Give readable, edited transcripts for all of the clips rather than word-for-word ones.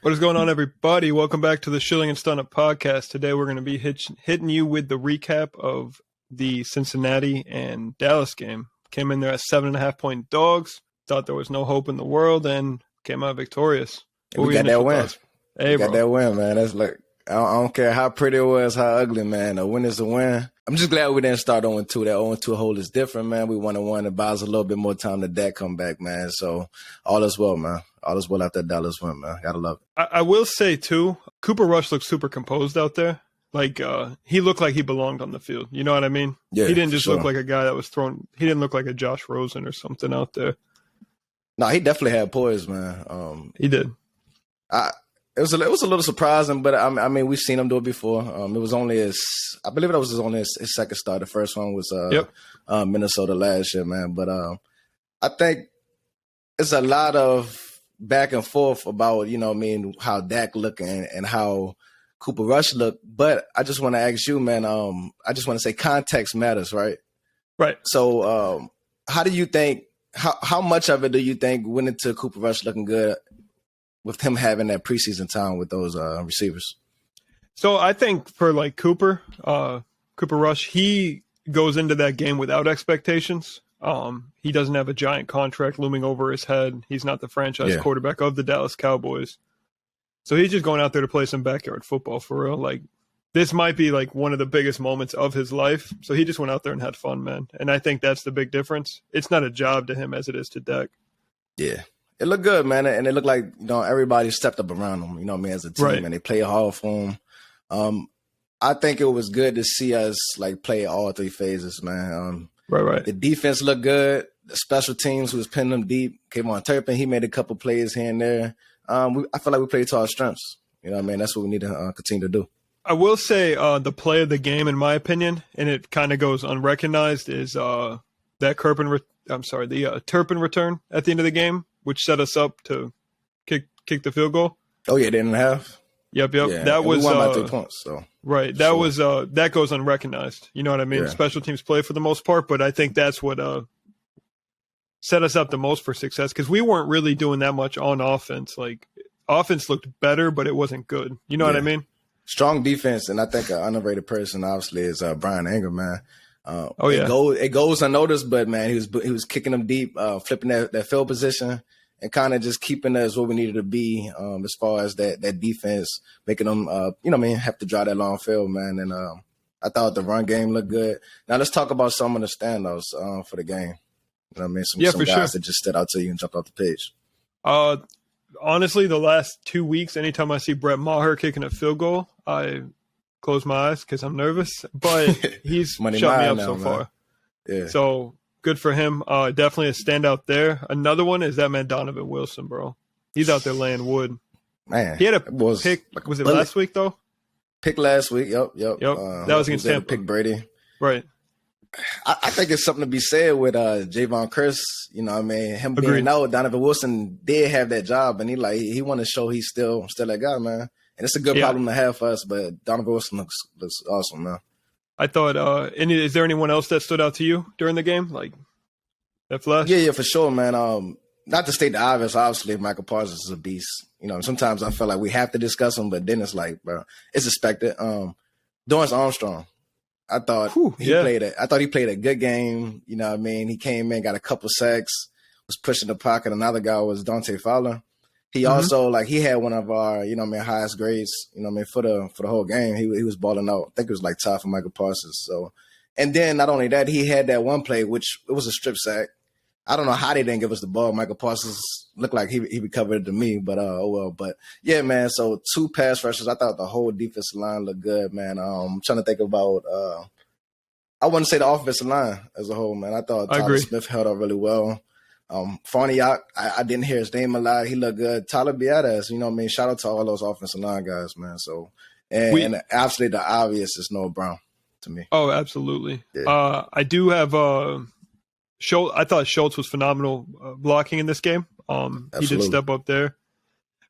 What is going on, everybody? Welcome back to the Schilling N Stunna podcast. Today we're going to be hitting you with the recap of the Cincinnati and Dallas game. Came in there as 7.5-point dogs. Thought there was no hope in the world and came out victorious. We got that win. Hey, got that win, man. That's like, I don't care how pretty it was, how ugly, man. A win is a win. I'm just glad we didn't start 0-2. That 0-2 hold is different, man. We 1-1. It buys a little bit more time to Dak come back, man. So all is well, man. All is well after Dallas win, man. Gotta love it. I will say, too, Cooper Rush looked super composed out there. Like, he looked like he belonged on the field. You know what I mean? Yeah, he didn't just look like a guy that was thrown. He didn't look like a Josh Rosen or something out there. No, he definitely had poise, man. He did. It was a little surprising, but I mean, we've seen him do it before. It was only I believe it was only his second start. The first one was Minnesota last year, man. But I think it's a lot of back and forth about, how Dak looking and how Cooper Rush looked. But I just want to ask you, man, I just want to say context matters, right? Right. So how do you think, how much of it do you think went into Cooper Rush looking good with him having that preseason time with those receivers? So I think for like Cooper Rush, he goes into that game without expectations. He doesn't have a giant contract looming over his head. He's not the franchise quarterback of the Dallas Cowboys. So he's just going out there to play some backyard football for real. Like, this might be like one of the biggest moments of his life. So he just went out there and had fun, man. And I think that's the big difference. It's not a job to him as it is to Dak. Yeah. It looked good, man. And it looked like, everybody stepped up around him, as a team, right. And they played hard for him. I think it was good to see us like play all three phases, man. Right. The defense looked good. The special teams was pinning them deep. Came on Turpin. He made a couple plays here and there. I feel like we played to our strengths. That's what we need to continue to do. I will say the play of the game, in my opinion, and it kind of goes unrecognized, is that Turpin return at the end of the game, which set us up to kick the field goal. Oh yeah, they didn't have. Yep. Yeah, that was we won by 3 points. So right, that was that goes unrecognized. You know what I mean? Yeah. Special teams play for the most part, but I think that's what set us up the most for success, because we weren't really doing that much on offense. Like, offense looked better, but it wasn't good. You know what I mean? Strong defense, and I think an underrated person obviously is Brian Anger, man. It goes unnoticed, but man, he was kicking them deep, flipping that field position, and kind of just keeping us where we needed to be as far as that defense, making them have to draw that long field, man. And I thought the run game looked good. Now let's talk about some of the standouts for the game. Some guys that just stood out to you and jumped off the page. Honestly, the last 2 weeks, anytime I see Brett Maher kicking a field goal, I close my eyes because I'm nervous. But he's shut me up so far. Yeah. So good for him. Definitely a standout there. Another one is that man Donovan Wilson, bro. He's out there laying wood. Man, he had a pick. Like, was it last week though? Pick last week. Yep. That was against Tampa. Pick Brady. Right. I think it's something to be said with Javon Curse. Him Agreed. being out, Donovan Wilson did have that job, and he want to show he's still that guy, man. And it's a good problem to have for us. But Donovan Wilson looks awesome, man. I thought. Is there anyone else that stood out to you during the game, like that flash? Yeah, for sure, man. Not to state the obvious, obviously, Michael Parsons is a beast. Sometimes I feel like we have to discuss him, but then it's like, bro, it's expected. Dorrance Armstrong. I thought he played a good game. He came in, got a couple sacks, was pushing the pocket. Another guy was Dante Fowler. He also he had one of our highest grades. For the whole game. He was balling out. I think it was like tied for Michael Parsons. So, and then not only that, he had that one play which it was a strip sack. I don't know how they didn't give us the ball. Michael Parsons looked like he recovered it to me, but oh well. But yeah, man. So 2 pass rushers. I thought the whole defensive line looked good, man. I'm trying to think about. I wouldn't say the offensive line as a whole, man. I thought Tyler Smith held up really well. Farniak, I didn't hear his name a lot. He looked good. Tyler Biadasz, shout out to all those offensive line guys, man. So and absolutely the obvious is Noah Brown to me. Oh, absolutely. Yeah. I do have Schultz. I thought Schultz was phenomenal blocking in this game. He did step up there.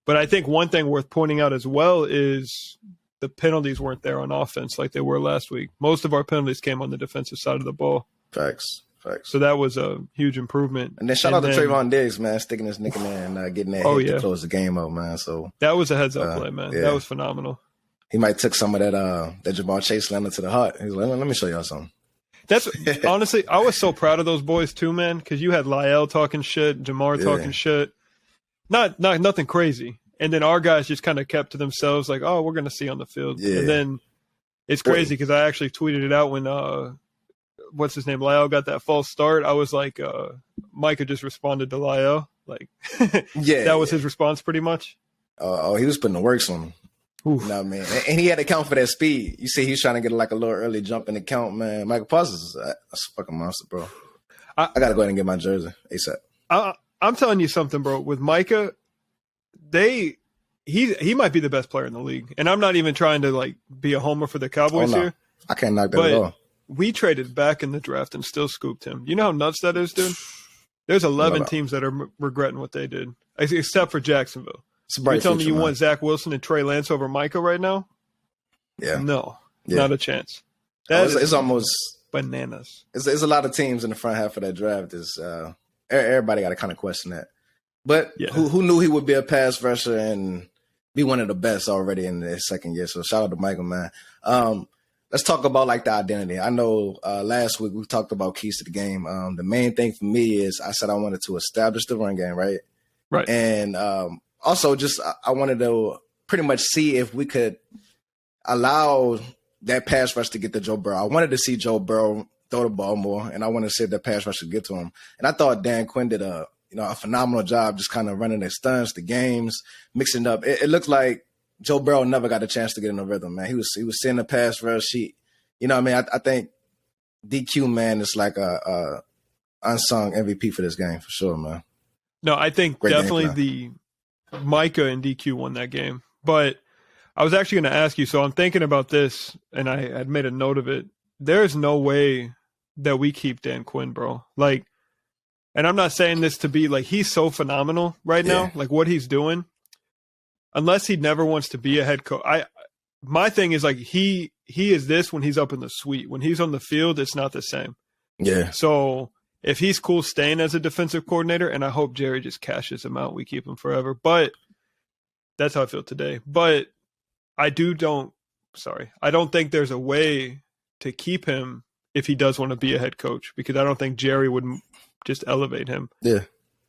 But I think one thing worth pointing out as well is the penalties weren't there on offense like they were last week. Most of our penalties came on the defensive side of the ball. Facts. Facts. So that was a huge improvement. And then shout out to Trayvon Diggs, man, sticking his nick in there and getting that hit to close the game up, man. So that was a heads-up play, man. Yeah. That was phenomenal. He might took some of that Jamar Chase slander to the heart. He's like, let me show y'all something. That's honestly, I was so proud of those boys too, man, because you had Lyle talking shit, Jamar talking shit. Nothing crazy. And then our guys just kind of kept to themselves, like, oh, we're going to see on the field. Yeah. And then it's crazy because I actually tweeted it out when, what's his name, Lyle got that false start. I was like, Micah just responded to Lyle. Like, that was his response pretty much. He was putting the works on him. Oof. You know what I mean? And he had to count for that speed. You see, he's trying to get like a little early jump in the count, man. Micah Parsons is a fucking monster, bro. I got to go ahead and get my jersey ASAP. I'm telling you something, bro. With Micah, he might be the best player in the league. And I'm not even trying to like be a homer for the Cowboys here. I can't knock that at all. We traded back in the draft and still scooped him. You know how nuts that is, dude? There's 11 teams that are regretting what they did, except for Jacksonville. You tell me you want Zach Wilson and Trey Lance over Micah right now? Yeah. No, not a chance. It's almost bananas. It's a lot of teams in the front half of that draft. Everybody got to kind of question that. But who knew he would be a pass rusher and be one of the best already in his second year? So shout out to Michael, man. Let's talk about like the identity. I know last week we talked about keys to the game. The main thing for me is I said I wanted to establish the run game, right? Right. And also just I wanted to pretty much see if we could allow that pass rush to get to Joe Burrow. I wanted to see Joe Burrow throw the ball more, and I wanted to see if that pass rush could get to him. And I thought Dan Quinn did a phenomenal job just kind of running the stunts, the games, mixing up. It looked like Joe Burrow never got a chance to get in the rhythm, man. He was seeing the pass rush. I think DQ, man, is like a unsung MVP for this game for sure, man. No, I think definitely the Micah and DQ won that game. But I was actually going to ask you, so I'm thinking about this, and I had made a note of it. There's no way that we keep Dan Quinn, bro. Like, and I'm not saying this to be like, he's so phenomenal right now, like what he's doing. Unless he never wants to be a head coach. My thing is like he is this when he's up in the suite. When he's on the field, it's not the same. Yeah. So if he's cool staying as a defensive coordinator, and I hope Jerry just cashes him out, we keep him forever. But that's how I feel today. But I don't think there's a way to keep him if he does want to be a head coach, because I don't think Jerry would just elevate him. Yeah.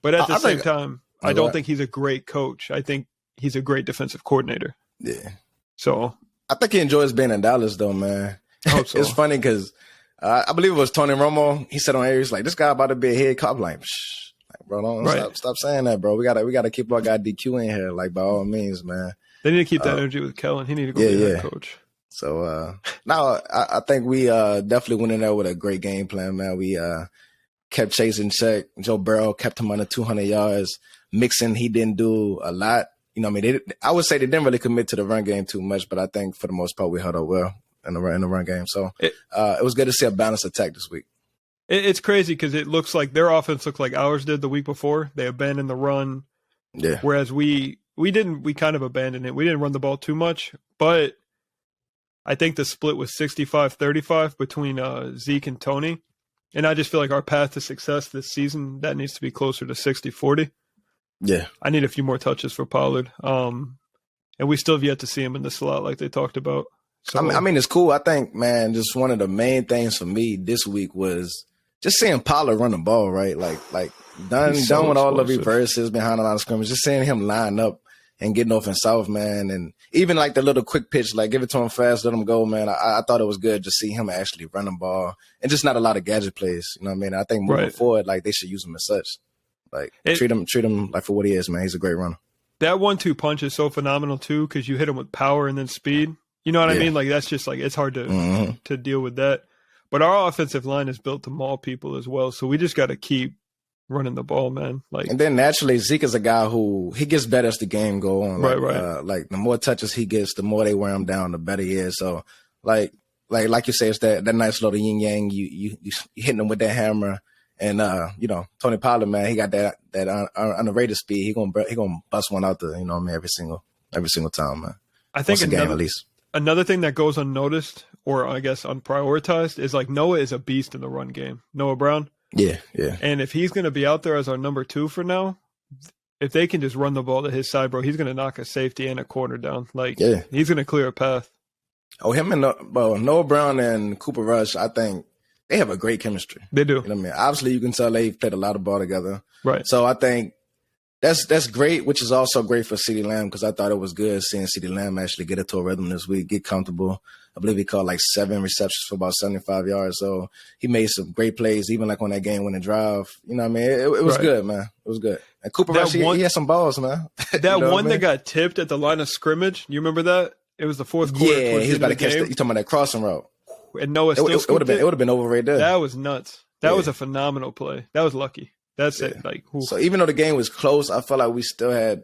But at the same time, I don't think he's a great coach. I think he's a great defensive coordinator. Yeah. So I think he enjoys being in Dallas, though, man. I hope so. It's funny because I believe it was Tony Romo. He said on air, he's like, "This guy about to be a head cop." Like, bro, don't stop saying that, bro. We gotta keep our guy DQ in here, like by all means, man. They need to keep that energy with Kellen. He need to go be a head coach. So now I think we definitely went in there with a great game plan, man. We kept chasing check. Joe Burrow kept him under 200 yards. Mixon, he didn't do a lot. I mean, I would say they didn't really commit to the run game too much, but I think for the most part we held up well in the run game. So it was good to see a balanced attack this week. It's crazy because it looks like their offense looked like ours did the week before. They abandoned the run, whereas we didn't. We kind of abandoned it. We didn't run the ball too much, but I think the split was 65-35 between Zeke and Tony, and I just feel like our path to success this season, that needs to be closer to 60-40. Yeah. I need a few more touches for Pollard. And we still have yet to see him in the slot like they talked about. So, I mean, it's cool. I think, man, just one of the main things for me this week was just seeing Pollard run the ball, right? Like done with all the reverses behind a line of scrimmage, just seeing him line up and getting off and south, man. And even like the little quick pitch, like give it to him fast, let him go, man. I thought it was good to see him actually run the ball and just not a lot of gadget plays. You know what I mean? I think moving forward, like they should use him as such. Like treat him like for what he is, man. He's a great runner. That 1-2 punch is so phenomenal too, because you hit him with power and then speed. You know what I mean? Like that's just like it's hard to deal with that. But our offensive line is built to maul people as well, so we just got to keep running the ball, man. Like, and then naturally Zeke is a guy who he gets better as the game go on. Like, like the more touches he gets, the more they wear him down, the better he is. So like you say, it's that nice little yin yang. You hitting him with that hammer. And Tony Pollard, man, he got that underrated speed. He gonna bust one out the, every single time, man. I think another thing that goes unnoticed, or I guess unprioritized, is like Noah is a beast in the run game. Noah Brown. Yeah, yeah. And if he's going to be out there as our number 2 for now, if they can just run the ball to his side, bro, he's going to knock a safety and a corner down. Like, he's going to clear a path. Oh, him and Noah Brown and Cooper Rush, I think they have a great chemistry. They do. You know what I mean? Obviously, you can tell they've played a lot of ball together. Right. So I think that's great, which is also great for CeeDee Lamb because I thought it was good seeing CeeDee Lamb actually get into a rhythm this week, get comfortable. I believe he caught like 7 receptions for about 75 yards. So he made some great plays, even like on that game-winning drive. You know what I mean? It was good, man. It was good. And Cooper Rush, he had some balls, man. That one that got tipped at the line of scrimmage, you remember that? It was the fourth quarter. Yeah, he was about to catch you talking about that crossing route. And Noah still it would have been over right there. That was nuts. That was a phenomenal play. That was lucky. That's it. Like, so even though the game was close, I felt like we still had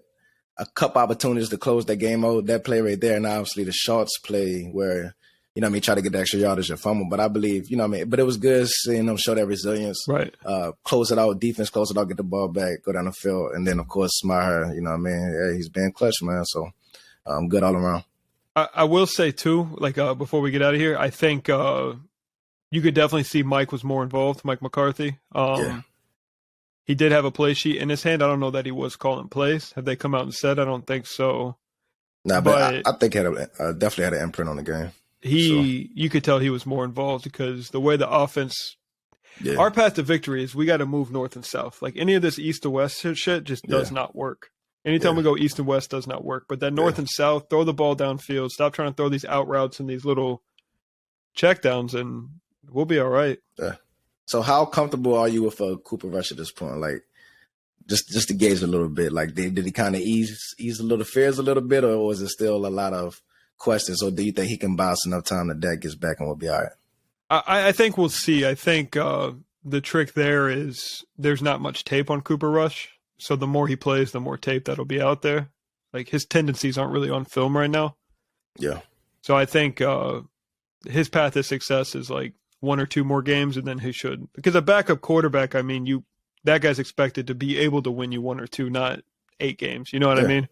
a couple opportunities to close that game out. That play right there, and obviously the Schultz play where, you know what I mean, try to get the extra yardage and fumble. But I believe, you know what I mean, but it was good seeing them show that resilience. Right. Close it out, defense close it out, get the ball back, go down the field. And then, of course, Maher, you know what I mean, he's been clutch, man. So good all around. I will say, too, like before we get out of here, I think you could definitely see Mike was more involved, Mike McCarthy. He did have a play sheet in his hand. I don't know that he was calling plays. Have they come out and said? I don't think so. Nah, but I think he definitely had an imprint on the game. You could tell he was more involved because the way the offense, our path to victory is we got to move north and south. Like any of this east to west shit just does not work. Anytime we go east and west does not work. But that north and south, throw the ball downfield. Stop trying to throw these out routes and these little checkdowns, and we'll be all right. Yeah. So how comfortable are you with Cooper Rush at this point? Like, just to gauge a little bit, like did he kind of ease a little fears a little bit, or was it still a lot of questions? Or do you think he can bounce enough time that Dak gets back and we'll be all right? I think we'll see. I think the trick there is there's not much tape on Cooper Rush. So the more he plays, the more tape that'll be out there. Like his tendencies aren't really on film right now. Yeah. So I think his path to success is like 1 or 2 more games, and then he should. Because a backup quarterback, I mean, that guy's expected to be able to win you 1 or 2, not 8 games. You know what I mean?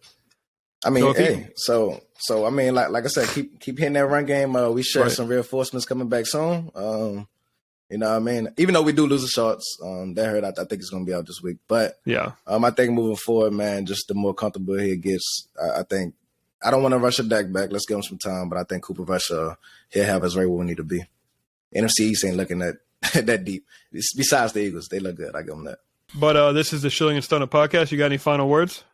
I mean, so I mean, like I said, keep hitting that run game. We share some reinforcements coming back soon. You know what I mean? Even though we do lose the Schultz, that hurt. I think it's going to be out this week. But I think moving forward, man, just the more comfortable he gets, I think I don't want to rush a Dak back. Let's give him some time. But I think Cooper Rush, he'll have us right where we need to be. NFC East ain't looking that deep. Besides the Eagles, they look good. I give them that. But this is the Schilling N Stunna podcast. You got any final words?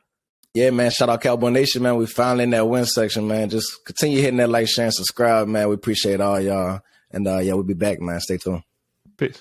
Yeah, man. Shout out Cowboy Nation, man. We finally in that win section, man. Just continue hitting that like, share, and subscribe, man. We appreciate all y'all. And we'll be back, man. Stay tuned. Peace.